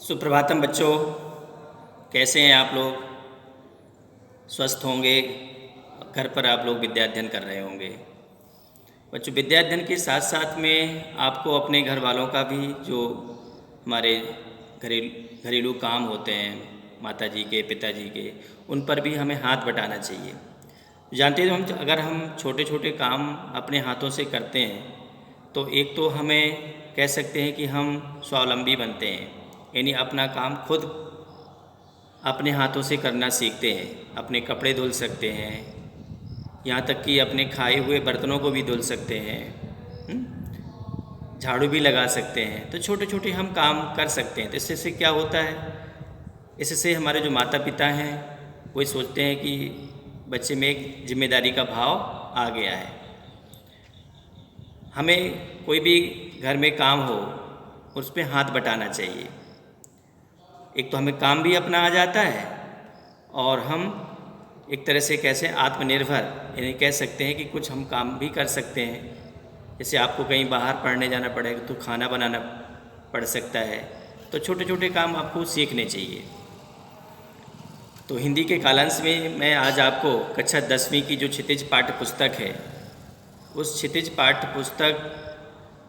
सुप्रभातम बच्चों, कैसे हैं आप लोग? स्वस्थ होंगे। घर पर आप लोग विद्या अध्ययन कर रहे होंगे। बच्चों, विद्या अध्ययन के साथ साथ में आपको अपने घर वालों का भी जो हमारे घरेलू काम होते हैं, माता जी के, पिताजी के, उन पर भी हमें हाथ बटाना चाहिए। जानते हैं हम, अगर हम छोटे छोटे काम अपने हाथों से करते हैं तो एक तो हमें कह सकते हैं कि हम स्वावलंबी बनते हैं, यानी अपना काम खुद अपने हाथों से करना सीखते हैं। अपने कपड़े धुल सकते हैं, यहाँ तक कि अपने खाए हुए बर्तनों को भी धुल सकते हैं, झाड़ू भी लगा सकते हैं। तो छोटे छोटे हम काम कर सकते हैं। तो इससे क्या होता है, इससे हमारे जो माता पिता हैं वो सोचते हैं कि बच्चे में एक जिम्मेदारी का भाव आ गया है। हमें कोई भी घर में काम हो उस पर हाथ बटाना चाहिए। एक तो हमें काम भी अपना आ जाता है और हम एक तरह से कैसे आत्मनिर्भर, यानी कह सकते हैं कि कुछ हम काम भी कर सकते हैं। जैसे आपको कहीं बाहर पढ़ने जाना पड़ेगा तो खाना बनाना पड़ सकता है। तो छोटे छोटे काम आपको सीखने चाहिए। तो हिंदी के कालांश में मैं आज आपको कक्षा 10वीं की जो क्षितिज पाठ्य पुस्तक है, उस क्षितिज पाठ्य पुस्तक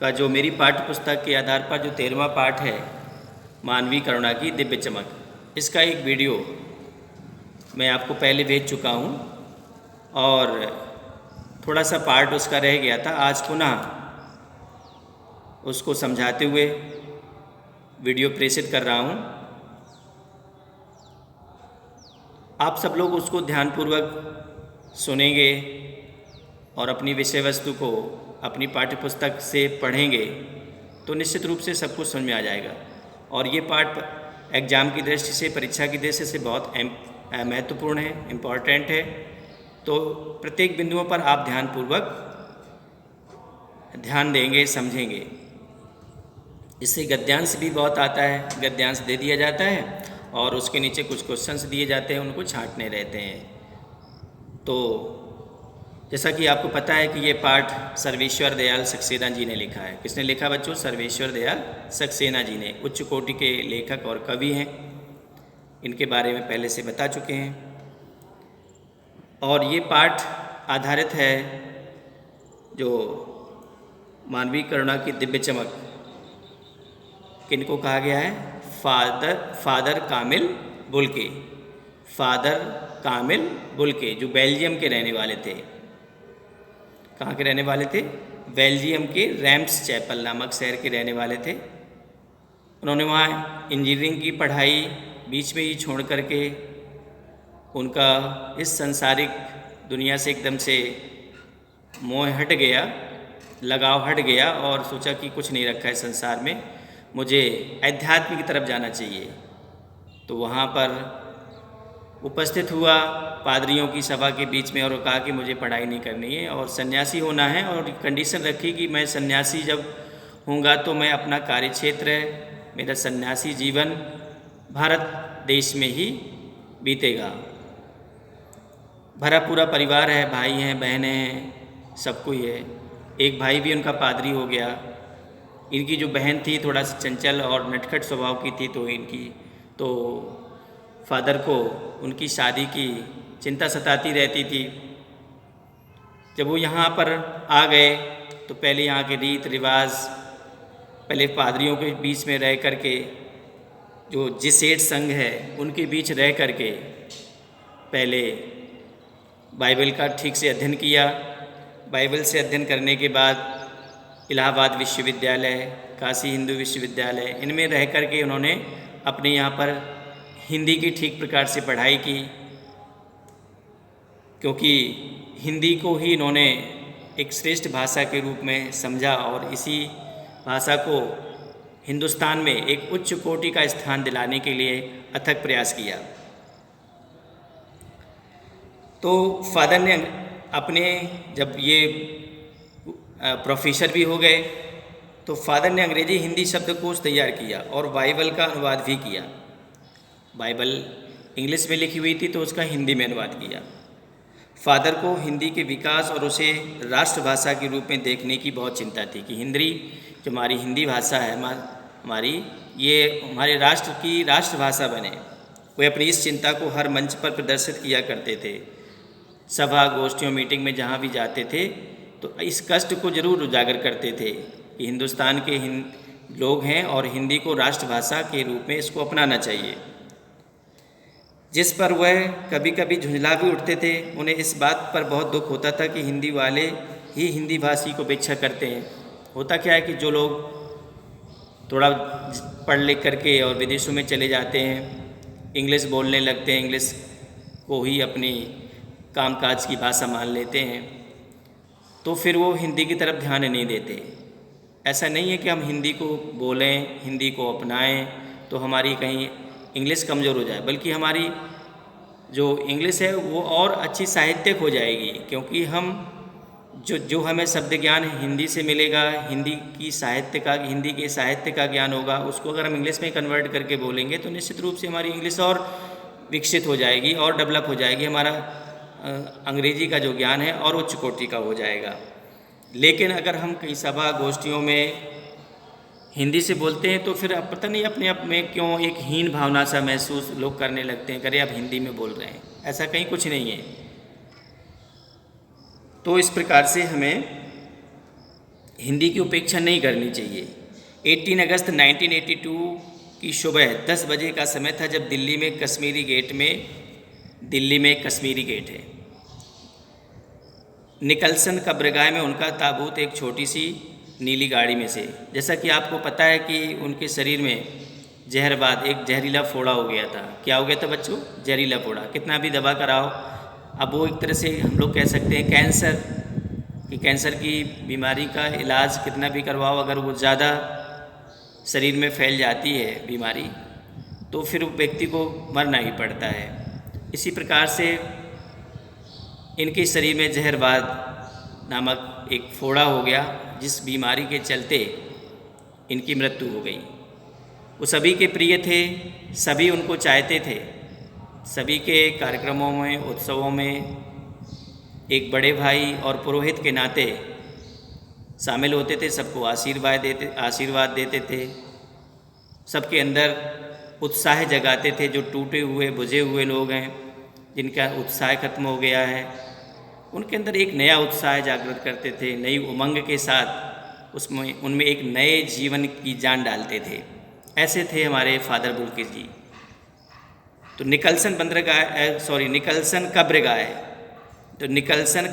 का जो मेरी पाठ्य पुस्तक के आधार पर जो 13वां पाठ है, मानवीय करुणा की दिव्य चमक, इसका एक वीडियो मैं आपको पहले भेज चुका हूँ और थोड़ा सा पार्ट उसका रह गया था। आज पुनः उसको समझाते हुए वीडियो प्रेषित कर रहा हूँ। आप सब लोग उसको ध्यानपूर्वक सुनेंगे और अपनी विषय वस्तु को अपनी पाठ्य पुस्तक से पढ़ेंगे तो निश्चित रूप से सब कुछ समझ में आ जाएगा। और ये पाठ एग्ज़ाम की दृष्टि से, परीक्षा की दृष्टि से बहुत महत्वपूर्ण है, इम्पॉर्टेंट है। तो प्रत्येक बिंदुओं पर आप ध्यानपूर्वक ध्यान देंगे, समझेंगे। इससे गद्यांश भी बहुत आता है, गद्यांश दे दिया जाता है और उसके नीचे कुछ क्वेश्चंस दिए जाते हैं, उनको छांटने रहते हैं। तो जैसा कि आपको पता है कि ये पाठ सर्वेश्वर दयाल सक्सेना जी ने लिखा है। किसने लिखा बच्चों? सर्वेश्वर दयाल सक्सेना जी ने। उच्च कोटि के लेखक और कवि हैं। इनके बारे में पहले से बता चुके हैं। और ये पाठ आधारित है जो मानवीय करुणा की दिव्य चमक, किनको कहा गया है? फादर कामिल बुल्के। फादर कामिल बुल्के जो बेल्जियम के रहने वाले थे। कहाँ के रहने वाले थे? बेल्जियम के रैम्स चैपल नामक शहर के रहने वाले थे। उन्होंने वहाँ इंजीनियरिंग की पढ़ाई बीच में ही छोड़ करके उनका इस सांसारिक दुनिया से एकदम से मोह हट गया, लगाव हट गया और सोचा कि कुछ नहीं रखा है संसार में, मुझे अध्यात्म की तरफ जाना चाहिए। तो वहाँ पर उपस्थित हुआ पादरियों की सभा के बीच में और कहा कि मुझे पढ़ाई नहीं करनी है और सन्यासी होना है। और कंडीशन रखी कि मैं सन्यासी जब होऊंगा तो मैं अपना कार्यक्षेत्र, मेरा सन्यासी जीवन भारत देश में ही बीतेगा। भरा पूरा परिवार है, भाई हैं, बहनें हैं, सब कोई है। एक भाई भी उनका पादरी हो गया। इनकी जो बहन थी थोड़ा सा चंचल और नटखट स्वभाव की थी, तो फादर को उनकी शादी की चिंता सताती रहती थी। जब वो यहाँ पर आ गए तो पहले यहाँ के रीत रिवाज, पहले पादरियों के बीच में रह करके, जो जिसेट संघ है उनके बीच रह करके पहले बाइबल का ठीक से अध्ययन किया। बाइबल से अध्ययन करने के बाद इलाहाबाद विश्वविद्यालय, काशी हिंदू विश्वविद्यालय, इनमें रह करके उन्होंने अपने यहाँ पर हिंदी की ठीक प्रकार से पढ़ाई की, क्योंकि हिंदी को ही इन्होंने एक श्रेष्ठ भाषा के रूप में समझा और इसी भाषा को हिंदुस्तान में एक उच्च कोटि का स्थान दिलाने के लिए अथक प्रयास किया। तो फादर ने अपने, जब ये प्रोफेसर भी हो गए तो फादर ने अंग्रेजी हिंदी शब्दकोश तैयार किया और बाइबल का अनुवाद भी किया। बाइबल इंग्लिश में लिखी हुई थी तो उसका हिंदी में अनुवाद किया। फादर को हिंदी के विकास और उसे राष्ट्रभाषा के रूप में देखने की बहुत चिंता थी कि हिंदी जो हमारी हिंदी भाषा है, हमारी ये हमारे राष्ट्र की राष्ट्रभाषा बने। वे अपनी इस चिंता को हर मंच पर प्रदर्शित किया करते थे। सभा, गोष्ठियों, मीटिंग में जहाँ भी जाते थे तो इस कष्ट को जरूर उजागर करते थे कि हिंदुस्तान के लोग हैं और हिंदी को राष्ट्रभाषा के रूप में इसको अपनाना चाहिए। जिस पर वह कभी कभी झुंझला भी उठते थे। उन्हें इस बात पर बहुत दुख होता था कि हिंदी वाले ही हिंदी भाषी को उपेक्षा करते हैं। होता क्या है कि जो लोग थोड़ा पढ़ लिख करके और विदेशों में चले जाते हैं, इंग्लिश बोलने लगते हैं, इंग्लिश को ही अपनी कामकाज की भाषा मान लेते हैं, तो फिर वो हिंदी की तरफ ध्यान नहीं देते। ऐसा नहीं है कि हम हिंदी को बोलें, हिंदी को अपनाएं तो हमारी कहीं इंग्लिश कमज़ोर हो जाए, बल्कि हमारी जो इंग्लिश है वो और अच्छी साहित्यिक हो जाएगी, क्योंकि हम जो हमें शब्द ज्ञान हिंदी से मिलेगा, हिंदी के साहित्य का ज्ञान होगा, उसको अगर हम इंग्लिश में कन्वर्ट करके बोलेंगे तो निश्चित रूप से हमारी इंग्लिश और विकसित हो जाएगी और डेवलप हो जाएगी। हमारा अंग्रेजी का जो ज्ञान है और उच्च कोटि का हो जाएगा। लेकिन अगर हम कई सभा गोष्ठियों में हिंदी से बोलते हैं तो फिर अब पता नहीं अपने आप में क्यों एक हीन भावना सा महसूस लोग करने लगते हैं, करे आप हिंदी में बोल रहे हैं। ऐसा कहीं कुछ नहीं है। तो इस प्रकार से हमें हिंदी की उपेक्षा नहीं करनी चाहिए। 18 अगस्त 1982 की सुबह 10 बजे का समय था जब दिल्ली में कश्मीरी गेट है, निकलसन कब्रगाह में उनका ताबूत एक छोटी सी नीली गाड़ी में से, जैसा कि आपको पता है कि उनके शरीर में जहरबाद एक जहरीला फोड़ा हो गया था। क्या हो गया था बच्चों? जहरीला फोड़ा। कितना भी दबा कराओ, अब वो एक तरह से हम लोग कह सकते हैं कैंसर की बीमारी का इलाज कितना भी करवाओ, अगर वो ज़्यादा शरीर में फैल जाती है बीमारी तो फिर व्यक्ति को मरना ही पड़ता है। इसी प्रकार से इनके शरीर में जहरबाद नामक एक फोड़ा हो गया, जिस बीमारी के चलते इनकी मृत्यु हो गई। वो सभी के प्रिय थे, सभी उनको चाहते थे, सभी के कार्यक्रमों में, उत्सवों में एक बड़े भाई और पुरोहित के नाते शामिल होते थे, सबको आशीर्वाद देते थे, सबके अंदर उत्साह जगाते थे। जो टूटे हुए बुझे हुए लोग हैं, जिनका उत्साह खत्म हो गया है, उनके अंदर एक नया उत्साह जागृत करते थे, नई उमंग के साथ उनमें एक नए जीवन की जान डालते थे। ऐसे थे हमारे फादर बुल्के जी। तो निकलसन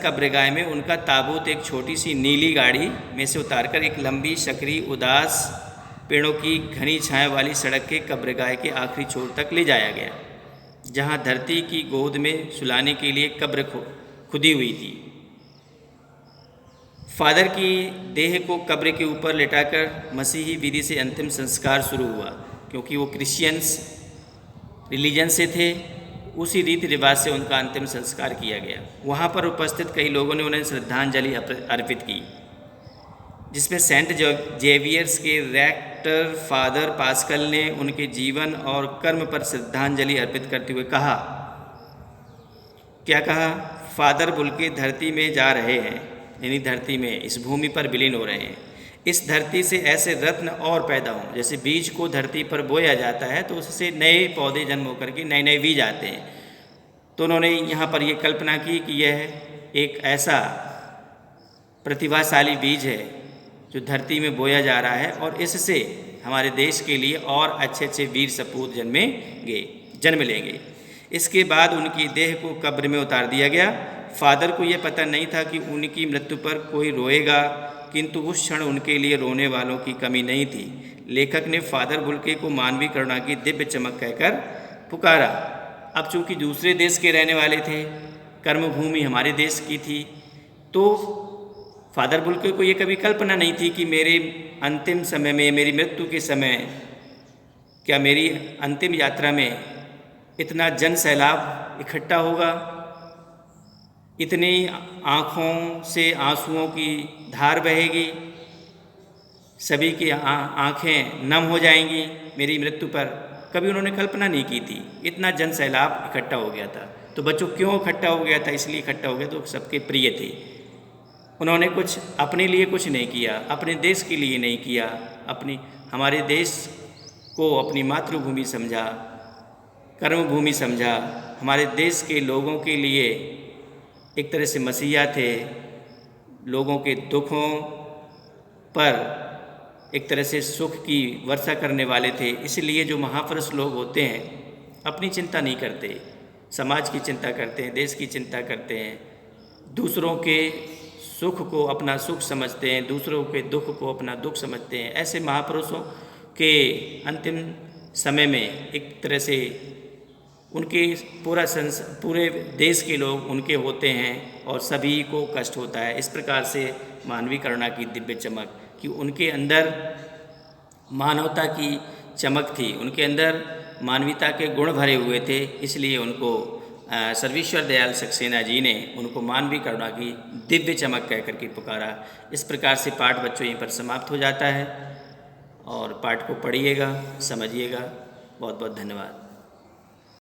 कब्रगाह में उनका ताबूत एक छोटी सी नीली गाड़ी में से उतारकर एक लंबी, सकरी, उदास पेड़ों की घनी छाया वाली सड़क के कब्रगाह के आखिरी छोर तक ले जाया गया, जहां धरती की गोद में सुलाने के लिए कब्र खुदी हुई थी। फादर की देह को कब्र के ऊपर लेटाकर मसीही विधि से अंतिम संस्कार शुरू हुआ, क्योंकि वो क्रिश्चियंस रिलीजन से थे। उसी रीति रिवाज से उनका अंतिम संस्कार किया गया। वहाँ पर उपस्थित कई लोगों ने उन्हें श्रद्धांजलि अर्पित की, जिसमें सेंट जेवियर्स के रेक्टर फादर पास्कल ने उनके जीवन और कर्म पर श्रद्धांजलि अर्पित करते हुए कहा, क्या कहा? फादर बुल्के धरती में जा रहे हैं, यानी धरती में, इस भूमि पर विलीन हो रहे हैं। इस धरती से ऐसे रत्न और पैदा हों, जैसे बीज को धरती पर बोया जाता है तो उससे नए पौधे जन्म होकर के नए नए बीज आते हैं। तो उन्होंने यहाँ पर ये कल्पना की कि यह एक ऐसा प्रतिभाशाली बीज है जो धरती में बोया जा रहा है और इससे हमारे देश के लिए और अच्छे अच्छे वीर सपूत जन्म लेंगे। इसके बाद उनकी देह को कब्र में उतार दिया गया। फादर को यह पता नहीं था कि उनकी मृत्यु पर कोई रोएगा, किंतु उस क्षण उनके लिए रोने वालों की कमी नहीं थी। लेखक ने फादर बुल्के को मानवीय करुणा की दिव्य चमक कहकर पुकारा। अब चूंकि दूसरे देश के रहने वाले थे, कर्मभूमि हमारे देश की थी, तो फादर बुल्के को ये कभी कल्पना नहीं थी कि मेरे अंतिम समय में, मेरी मृत्यु के समय, क्या मेरी अंतिम यात्रा में इतना जन सैलाब इकट्ठा होगा, इतनी आँखों से आंसुओं की धार बहेगी, सभी की आँखें नम हो जाएंगी मेरी मृत्यु पर। कभी उन्होंने कल्पना नहीं की थी। इतना जन सैलाब इकट्ठा हो गया था। तो बच्चों, क्यों इकट्ठा हो गया था? इसलिए इकट्ठा हो गया तो सबके प्रिय थे। उन्होंने कुछ अपने लिए कुछ नहीं किया, अपने देश के लिए नहीं किया, हमारे देश को अपनी मातृभूमि समझा, कर्मभूमि समझा, हमारे देश के लोगों के लिए एक तरह से मसीहा थे, लोगों के दुखों पर एक तरह से सुख की वर्षा करने वाले थे। इसलिए जो महापुरुष लोग होते हैं अपनी चिंता नहीं करते, समाज की चिंता करते हैं, देश की चिंता करते हैं, दूसरों के सुख को अपना सुख समझते हैं, दूसरों के दुख को अपना दुख समझते हैं। ऐसे महापुरुषों के अंतिम समय में एक तरह से उनके पूरे देश के लोग उनके होते हैं और सभी को कष्ट होता है। इस प्रकार से मानवीय करुणा की दिव्य चमक कि उनके अंदर मानवता की चमक थी, उनके अंदर मानवीयता के गुण भरे हुए थे। इसलिए उनको सर्वेश्वर दयाल सक्सेना जी ने उनको मानवीय करुणा की दिव्य चमक कह करके पुकारा। इस प्रकार से पाठ बच्चों यहीं पर समाप्त हो जाता है और पाठ को पढ़िएगा, समझिएगा। बहुत बहुत धन्यवाद।